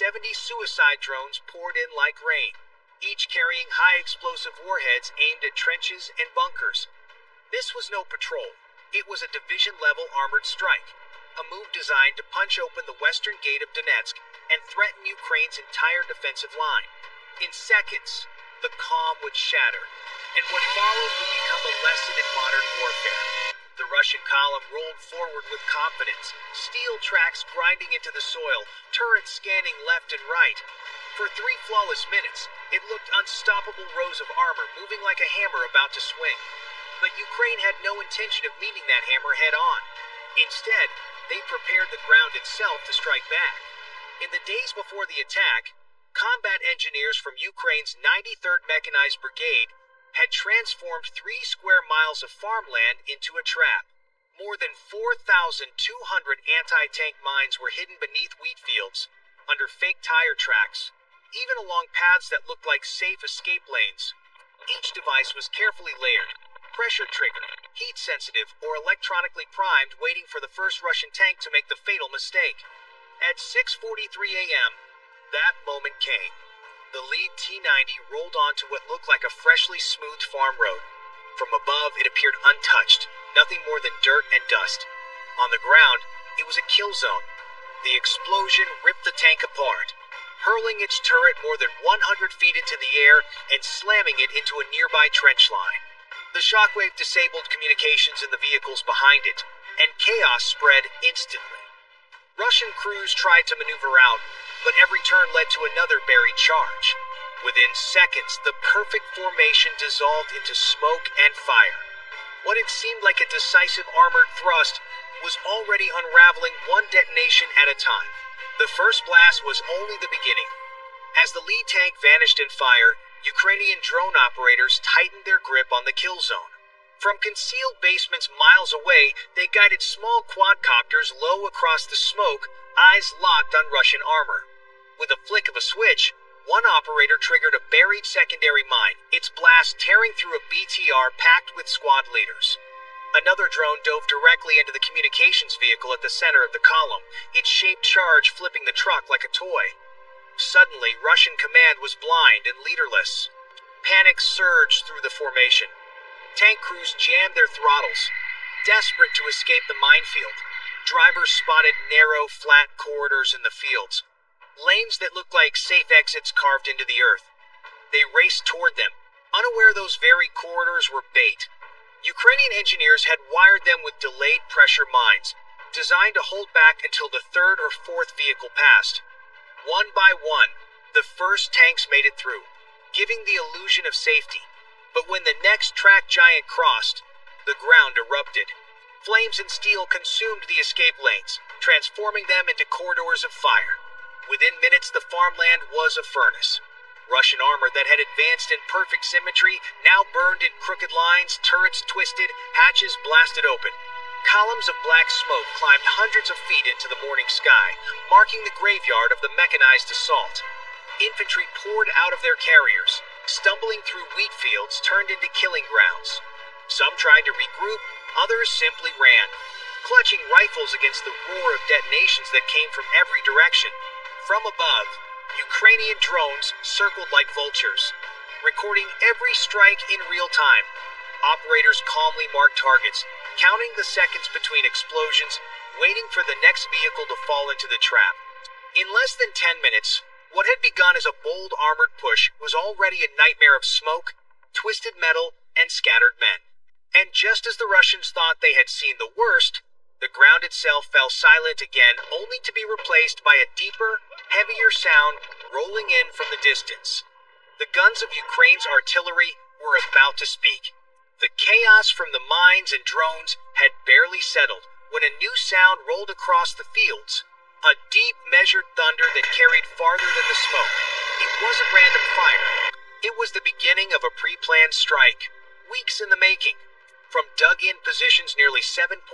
70 suicide drones poured in like rain, each carrying high explosive warheads aimed at trenches and bunkers. This was no patrol. It was a division-level armored strike, a move designed to punch open the western gate of Donetsk and threaten Ukraine's entire defensive line. In seconds, the calm would shatter, and what followed would become a lesson in modern warfare. The Russian column rolled forward with confidence, steel tracks grinding into the soil, turrets scanning left and right. For 3 flawless minutes, it looked unstoppable rows of armor moving like a hammer about to swing. But Ukraine had no intention of meeting that hammer head-on. Instead, they prepared the ground itself to strike back. In the days before the attack, combat engineers from Ukraine's 93rd Mechanized Brigade had transformed 3 square miles of farmland into a trap. More than 4,200 anti-tank mines were hidden beneath wheat fields, under fake tire tracks, even along paths that looked like safe escape lanes. Each device was carefully layered, pressure triggered, heat sensitive, or electronically primed, waiting for the first Russian tank to make the fatal mistake. At 6:43 a.m., that moment came. The lead T-90 rolled onto what looked like a freshly smoothed farm road. From above, it appeared untouched, nothing more than dirt and dust. On the ground, it was a kill zone. The explosion ripped the tank apart, hurling its turret more than 100 feet into the air and slamming it into a nearby trench line. The shockwave disabled communications in the vehicles behind it, and chaos spread instantly. Russian crews tried to maneuver out, but every turn led to another buried charge. Within seconds, the perfect formation dissolved into smoke and fire. What had seemed like a decisive armored thrust was already unraveling one detonation at a time. The first blast was only the beginning. As the lead tank vanished in fire, Ukrainian drone operators tightened their grip on the kill zone. From concealed basements miles away, they guided small quadcopters low across the smoke, eyes locked on Russian armor. With a flick of a switch, one operator triggered a buried secondary mine, its blast tearing through a BTR packed with squad leaders. Another drone dove directly into the communications vehicle at the center of the column, its shaped charge flipping the truck like a toy. Suddenly, Russian command was blind and leaderless. Panic surged through the formation. Tank crews jammed their throttles, desperate to escape the minefield. Drivers spotted narrow, flat corridors in the fields, lanes that looked like safe exits carved into the earth. They raced toward them, unaware those very corridors were bait. Ukrainian engineers had wired them with delayed pressure mines, designed to hold back until the 3rd or 4th vehicle passed. One by one, the first tanks made it through, giving the illusion of safety. But when the next track giant crossed, the ground erupted. Flames and steel consumed the escape lanes, transforming them into corridors of fire. Within minutes, the farmland was a furnace. Russian armor that had advanced in perfect symmetry now burned in crooked lines, turrets twisted, hatches blasted open. Columns of black smoke climbed hundreds of feet into the morning sky, marking the graveyard of the mechanized assault. Infantry poured out of their carriers, stumbling through wheat fields turned into killing grounds. Some tried to regroup, others simply ran, clutching rifles against the roar of detonations that came from every direction. From above, Ukrainian drones circled like vultures, recording every strike in real time. Operators calmly marked targets, counting the seconds between explosions, waiting for the next vehicle to fall into the trap. In less than 10 minutes, what had begun as a bold armored push was already a nightmare of smoke, twisted metal, and scattered men. And just as the Russians thought they had seen the worst, the ground itself fell silent again, only to be replaced by a deeper, heavier sound rolling in from the distance. The guns of Ukraine's artillery were about to speak. The chaos from the mines and drones had barely settled when a new sound rolled across the fields. A deep, measured thunder that carried farther than the smoke. It wasn't random fire. It was the beginning of a pre-planned strike, weeks in the making. From dug-in positions nearly 7.5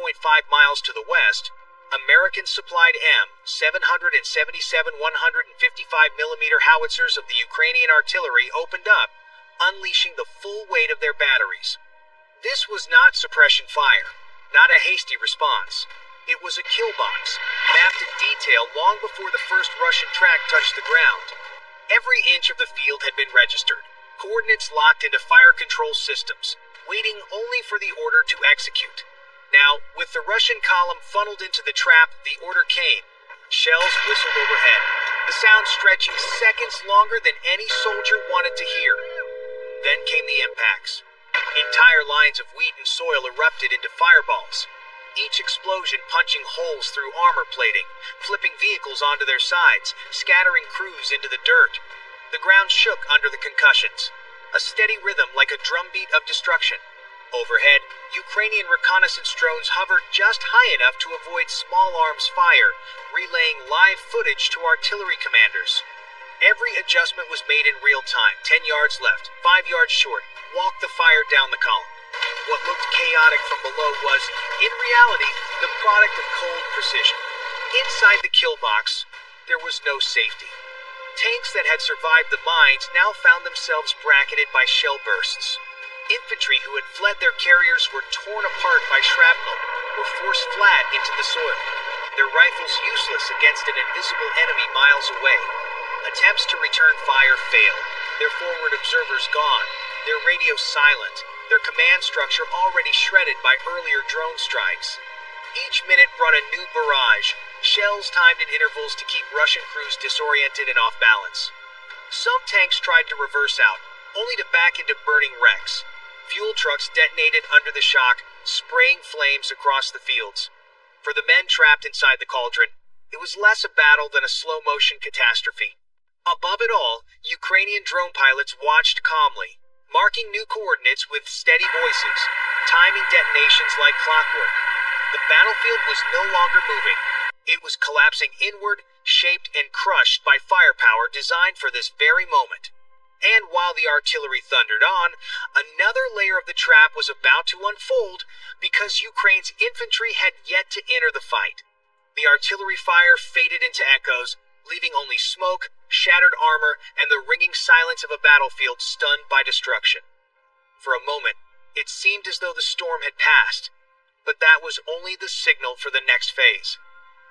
miles to the west, American-supplied M777 155mm howitzers of the Ukrainian artillery opened up, unleashing the full weight of their batteries. This was not suppression fire, not a hasty response. It was a kill box, mapped in detail long before the first Russian track touched the ground. Every inch of the field had been registered, coordinates locked into fire control systems, waiting only for the order to execute. Now, with the Russian column funneled into the trap, the order came. Shells whistled overhead, the sound stretching seconds longer than any soldier wanted to hear. Then came the impacts. Entire lines of wheat and soil erupted into fireballs, each explosion punching holes through armor plating, flipping vehicles onto their sides, scattering crews into the dirt. The ground shook under the concussions, a steady rhythm like a drumbeat of destruction. Overhead, Ukrainian reconnaissance drones hovered just high enough to avoid small arms fire, relaying live footage to artillery commanders. Every adjustment was made in real time. 10 yards left, 5 yards short. Walk the fire down the column. What looked chaotic from below was, in reality, the product of cold precision. Inside the kill box, there was no safety. Tanks that had survived the mines now found themselves bracketed by shell bursts. Infantry who had fled their carriers were torn apart by shrapnel or forced flat into the soil, their rifles useless against an invisible enemy miles away. Attempts to return fire failed, their forward observers gone, their radios silent, their command structure already shredded by earlier drone strikes. Each minute brought a new barrage, shells timed in intervals to keep Russian crews disoriented and off balance. Some tanks tried to reverse out, only to back into burning wrecks. Fuel trucks detonated under the shock, spraying flames across the fields. For the men trapped inside the cauldron, it was less a battle than a slow-motion catastrophe. Above it all, Ukrainian drone pilots watched calmly, marking new coordinates with steady voices, timing detonations like clockwork. The battlefield was no longer moving. It was collapsing inward, shaped and crushed by firepower designed for this very moment. And while the artillery thundered on, another layer of the trap was about to unfold because Ukraine's infantry had yet to enter the fight. The artillery fire faded into echoes, leaving only smoke, shattered armor, and the ringing silence of a battlefield stunned by destruction. For a moment, it seemed as though the storm had passed, but that was only the signal for the next phase.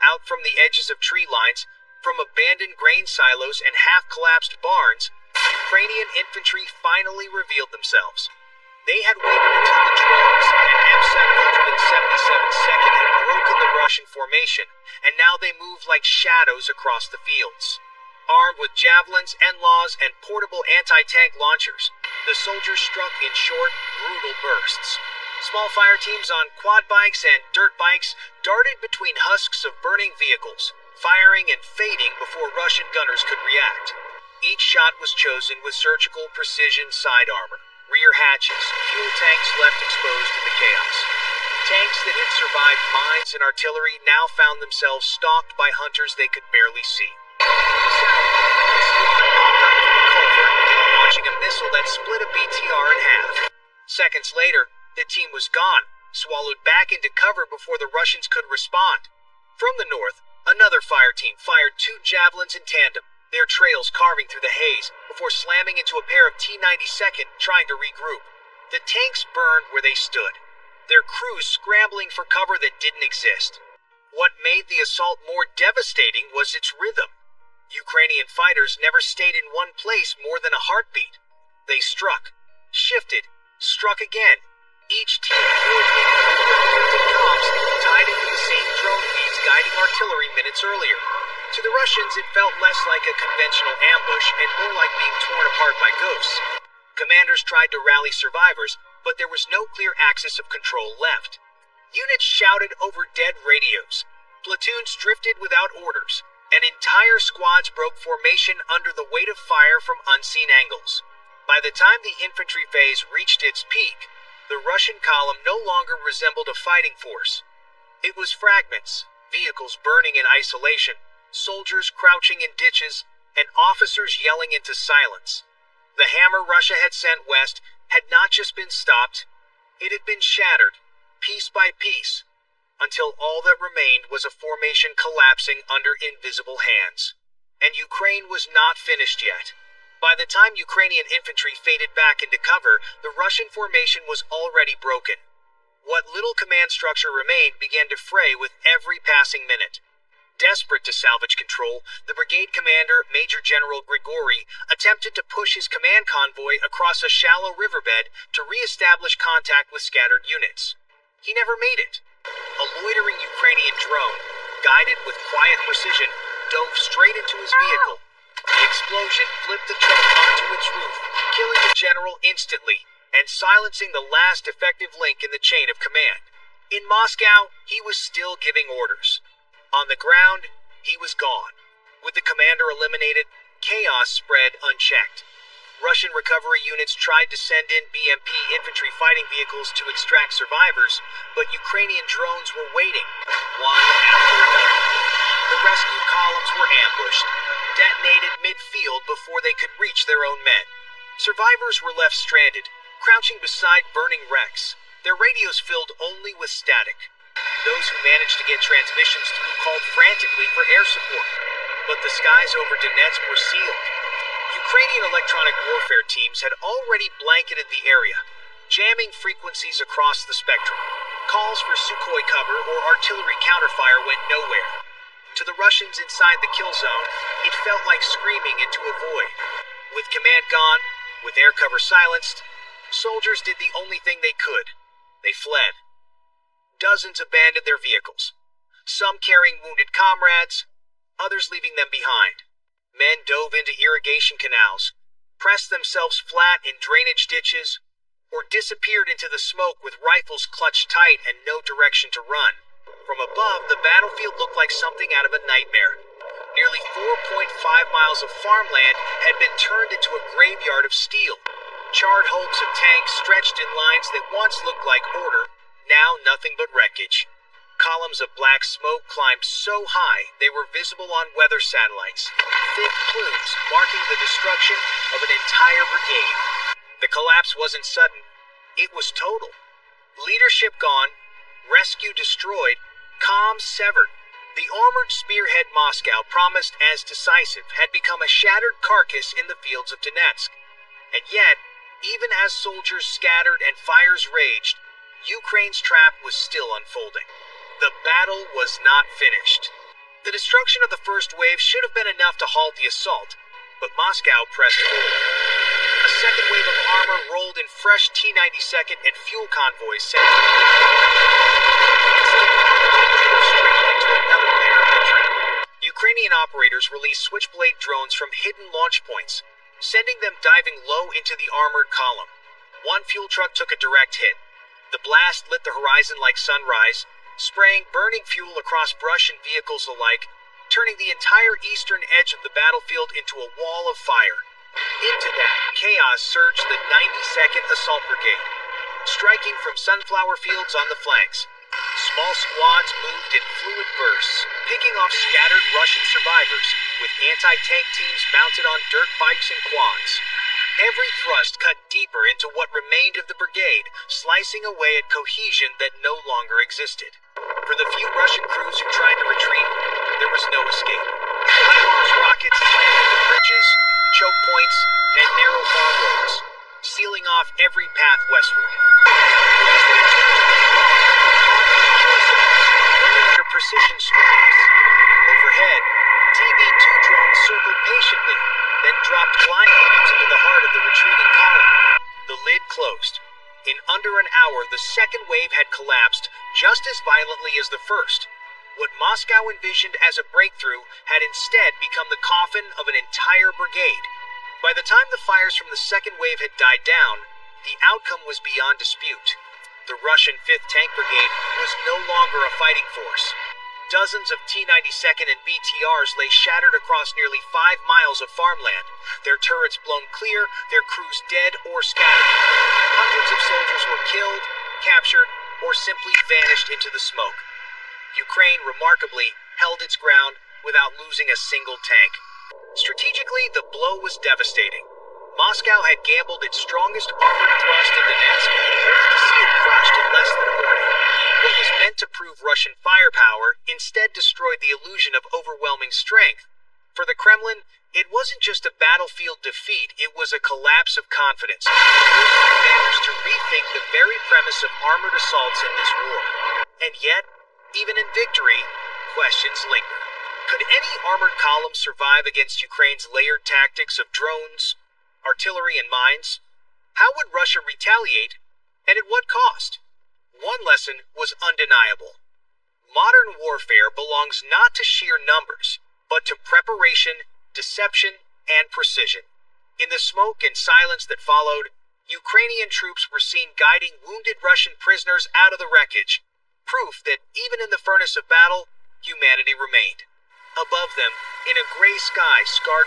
Out from the edges of tree lines, from abandoned grain silos and half-collapsed barns, Ukrainian infantry finally revealed themselves. They had waited until the drones and M777 had broken the Russian formation, and now they moved like shadows across the fields. Armed with javelins, NLAWs, and portable anti-tank launchers, the soldiers struck in short, brutal bursts. Small fire teams on quad bikes and dirt bikes darted between husks of burning vehicles, firing and fading before Russian gunners could react. Each shot was chosen with surgical precision side armor, rear hatches, fuel tanks left exposed in the chaos. Tanks that had survived mines and artillery now found themselves stalked by hunters they could barely see. The sound of a squad popped up from the culvert, launching a missile that split a BTR in half. Seconds later, the team was gone, swallowed back into cover before the Russians could respond. From the north, another fire team fired 2 javelins in tandem, their trails carving through the haze before slamming into a pair of T-92 trying to regroup. The tanks burned where they stood, their crews scrambling for cover that didn't exist. What made the assault more devastating was its rhythm. Ukrainian fighters never stayed in one place more than a heartbeat. They struck, shifted, struck again, each team coordinating with encrypted comms tied into the same drone feeds guiding artillery minutes earlier. To the Russians, it felt less like a conventional ambush and more like being torn apart by ghosts. Commanders tried to rally survivors, but there was no clear axis of control left. Units shouted over dead radios. Platoons drifted without orders, and entire squads broke formation under the weight of fire from unseen angles. By the time the infantry phase reached its peak, the Russian column no longer resembled a fighting force. It was fragments, vehicles burning in isolation, soldiers crouching in ditches, and officers yelling into silence. The hammer Russia had sent west had not just been stopped, it had been shattered, piece by piece, until all that remained was a formation collapsing under invisible hands. And Ukraine was not finished yet. By the time Ukrainian infantry faded back into cover, the Russian formation was already broken. What little command structure remained began to fray with every passing minute. Desperate to salvage control, the brigade commander, Major General Grigori, attempted to push his command convoy across a shallow riverbed to re-establish contact with scattered units. He never made it. A loitering Ukrainian drone, guided with quiet precision, dove straight into his vehicle. The explosion flipped the truck onto its roof, killing the general instantly, and silencing the last effective link in the chain of command. In Moscow, he was still giving orders. On the ground, he was gone. With the commander eliminated, chaos spread unchecked. Russian recovery units tried to send in BMP infantry fighting vehicles to extract survivors, but Ukrainian drones were waiting, one after another. The rescue columns were ambushed, detonated mid-field before they could reach their own men. Survivors were left stranded, crouching beside burning wrecks, their radios filled only with static. Those who managed to get transmissions through called frantically for air support, but the skies over Donetsk were sealed. Ukrainian electronic warfare teams had already blanketed the area, jamming frequencies across the spectrum. Calls for Sukhoi cover or artillery counterfire went nowhere. To the Russians inside the kill zone, it felt like screaming into a void. With command gone, with air cover silenced, soldiers did the only thing they could. They fled. Dozens abandoned their vehicles, some carrying wounded comrades, others leaving them behind. Men dove into irrigation canals, pressed themselves flat in drainage ditches, or disappeared into the smoke with rifles clutched tight and no direction to run. From above, the battlefield looked like something out of a nightmare. Nearly 4.5 miles of farmland had been turned into a graveyard of steel. Charred hulks of tanks stretched in lines that once looked like order, now nothing but wreckage. Columns of black smoke climbed so high they were visible on weather satellites, thick plumes marking the destruction of an entire brigade. The collapse wasn't sudden. It was total. Leadership gone, rescue destroyed, comms severed. The armored spearhead Moscow promised as decisive had become a shattered carcass in the fields of Donetsk. And yet, even as soldiers scattered and fires raged, Ukraine's trap was still unfolding. The battle was not finished. The destruction of the first wave should have been enough to halt the assault, but Moscow pressed forward. A second wave of armor rolled in fresh T-92nd and fuel convoys sent to the straight into another layer of the trap. Ukrainian operators released Switchblade drones from hidden launch points, sending them diving low into the armored column. One fuel truck took a direct hit. The blast lit the horizon like sunrise, spraying burning fuel across brush and vehicles alike, turning the entire eastern edge of the battlefield into a wall of fire. Into that chaos surged the 92nd Assault Brigade, striking from sunflower fields on the flanks. Small squads moved in fluid bursts, picking off scattered Russian survivors, with anti-tank teams mounted on dirt bikes and quads. Every thrust cut deeper into what remained of the brigade, slicing away at cohesion that no longer existed. For the few Russian crews who tried to retreat, there was no escape. HIMARS rockets slammed into bridges, choke points, and narrow farm roads, sealing off every path westward. As they attempted to withdraw, were caught in kill zones, burning under precision strikes. Overhead, TB-2 drones circled patiently, then dropped glide bombs into the heart of the retreating column. The lid closed. In under an hour, the second wave had collapsed just as violently as the first. What Moscow envisioned as a breakthrough had instead become the coffin of an entire brigade. By the time the fires from the second wave had died down, the outcome was beyond dispute. The Russian 5th Tank Brigade was no longer a fighting force. Dozens of T-92nd and BTRs lay shattered across nearly 5 miles of farmland, their turrets blown clear, their crews dead or scattered. Hundreds of soldiers were killed, captured, or simply vanished into the smoke. Ukraine, remarkably, held its ground without losing a single tank. Strategically, the blow was devastating. Moscow had gambled its strongest armored thrust in Donetsk, hoping to see it crushed in less than a morning. What was meant to prove Russian firepower instead destroyed the illusion of overwhelming strength. For the Kremlin, it wasn't just a battlefield defeat, it was a collapse of confidence, forcing commanders to rethink the very premise of armored assaults in this war. And yet, even in victory, questions linger. Could any armored column survive against Ukraine's layered tactics of drones, artillery, and mines? How would Russia retaliate, and at what cost? One lesson was undeniable. Modern warfare belongs not to sheer numbers, but to preparation, deception, and precision. In the smoke and silence that followed, Ukrainian troops were seen guiding wounded Russian prisoners out of the wreckage, proof that even in the furnace of battle, humanity remained. Above them, in a gray sky scarred by